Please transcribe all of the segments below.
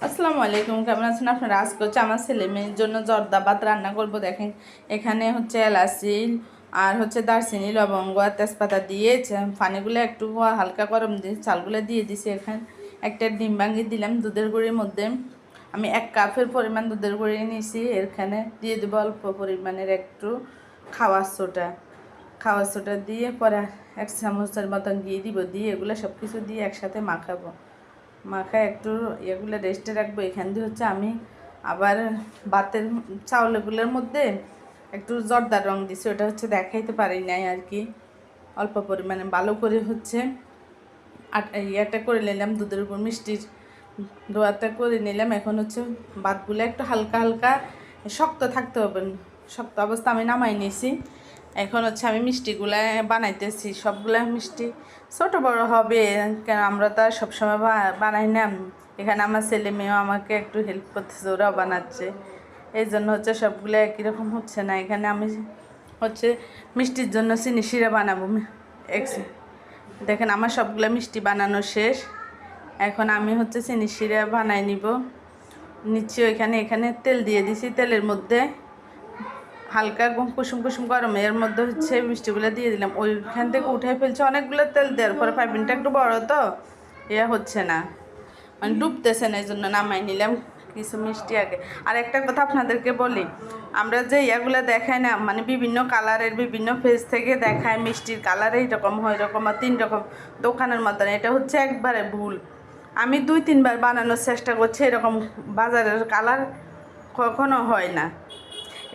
আসসালামু আলাইকুম, কেমন আছেন আপনারা? আজকে হচ্ছে আমার ছেলে মেয়ের জন্য জর্দা ভাত রান্না করব। দেখেন এখানে হচ্ছে এলাচি আর হচ্ছে দারচিনি, লবঙ্গ আর তেজপাতা দিয়ে পানিগুলো একটু হালকা গরম দিয়ে চালগুলো দিয়ে দিছি। এখানে একটা ডিম ভাঙিয়ে দিলাম দুধের গুঁড়ির মধ্যে। আমি 1 কাপের পরিমাণ দুধের গুঁড়ি নিয়েছি। এখানে দিয়ে দেবো অল্প পরিমাণের একটু খাওয়া সোডা দিয়ে পরে 1 চামচের মতন দিয়ে দিব। দিয়ে এগুলো সব কিছু দিয়ে একসাথে মাখাবো। মাখায় একটু এগুলো রেস্টে রাখবো। এখান দিয়ে হচ্ছে আমি আবার ভাতের চাউলগুলোর মধ্যে একটু জর্দার রং দিছি, ওটা হচ্ছে দেখাইতে পারি নাই আর কি। অল্প পরিমাণে ভালো করে হচ্ছে ইয়েটা করে নিলাম, দুধের উপর মিষ্টির দোয়াটা করে নিলাম। এখন হচ্ছে ভাতগুলো একটু হালকা হালকা শক্ত থাকতে হবে, শক্ত অবস্থা আমি নামাই নিয়েছি। এখন হচ্ছে আমি মিষ্টিগুলা বানাইতেছি। সবগুলা মিষ্টি ছোট বড় হবে, কেন আমরা তো আর সবসময় বানাই না। এখানে আমার ছেলে মেয়েও আমাকে একটু হেল্প করতেছে, ওরাও বানাচ্ছে। এই জন্য হচ্ছে সবগুলো একই রকম হচ্ছে না। এখানে আমি হচ্ছে মিষ্টির জন্য চিনি শিরা বানাবো। দেখেন আমার সবগুলো মিষ্টি বানানো শেষ। এখন আমি হচ্ছে চিনি শিরা বানাই নিচ্ছি। এখানে তেল দিয়ে দিছি। তেলের মধ্যে হালকা কুসুম কুসুম গরমে এর মধ্যে হচ্ছে মিষ্টিগুলো দিয়ে দিলাম। ওইখান থেকে উঠে ফেলছে অনেকগুলো তেল দেওয়ার পরে পাইপিনটা একটু বড় তো হচ্ছে না, মানে ডুবতেছে না, এই জন্য নামাই নিলাম কিছু মিষ্টি আগে। আর একটা কথা আপনাদেরকে বলি, আমরা যে ইয়াগুলো দেখাই না, মানে বিভিন্ন কালারের বিভিন্ন ফেজ থেকে দেখায় মিষ্টির কালার এইরকম হয়, এরকম আর 3 রকম দোকানের মতন, এটা হচ্ছে একবারে ভুল। আমি 2-3 বার বানানোর চেষ্টা করছি, এরকম বাজারের কালার কখনো হয় না।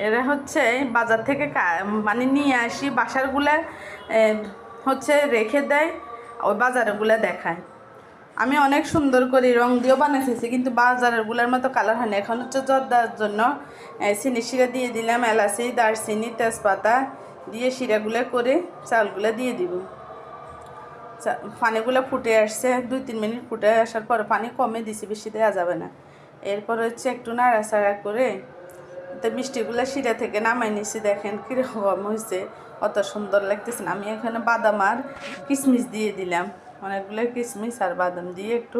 এরা হচ্ছে বাজার থেকে মানে নিয়ে আসি, বাসারগুলা হচ্ছে রেখে দেয়, ওই বাজারগুলা দেখায়। আমি অনেক সুন্দর করে রং দিয়েও বানাইছি, কিন্তু বাজারেরগুলোর মতো কালার হয় না। এখন হচ্ছে জর্দার জন্য চিনি শিরা দিয়ে দিলাম, এলাচি দারচিনি তেজপাতা দিয়ে শিরাগুলো করে চালগুলো দিয়ে দিব। পানিগুলো ফুটে আসছে, 2-3 মিনিট ফুটে আসার পর পানি কমে দিছি, বেশি দেওয়া যাবে না। এরপর হচ্ছে একটু নাড়াচাড়া করে তো মিষ্টিগুলো শিরা থেকে নামাই নিছি। দেখেন কীরকম হয়েছে, কত সুন্দর লাগতেছে না। আমি এখানে বাদাম আর কিশমিশ দিয়ে দিলাম, অনেকগুলো কিশমিশ আর বাদাম দিয়ে একটু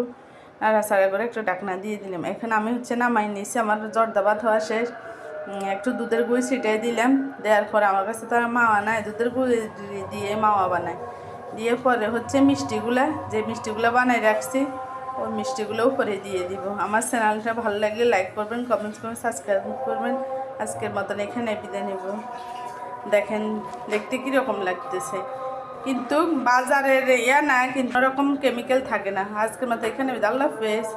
নাড়াচাড়া করে একটু ঢাকনা দিয়ে দিলাম। এখানে আমি হচ্ছে নামাই নিছি, আমার জর্দা ভাত হওয়া শেষ। একটু দুধের গুঁড়ি ছিটাই দিলাম। দেওয়ার পরে আমার কাছে তো আর মাওয়া নাই, দুধের গুঁড়ি দিয়ে মাওয়া বানায়। দিয়ে পরে হচ্ছে যে মিষ্টিগুলো বানাই রাখছি, ওই মিষ্টিগুলো উপরে দিয়ে দিব। আমার চ্যানেলটা ভালো লাগলে লাইক করবেন, কমেন্টস করবেন, সাবস্ক্রাইব করবেন। আজকের মতন এখানে বিদায় নেব। দেখেন দেখতে কীরকম লাগতেছে, কিন্তু বাজারের না, কিন্তু ওরকম কেমিক্যাল থাকে না। আজকের মতো এখানে আল্লাহ হাফেজ।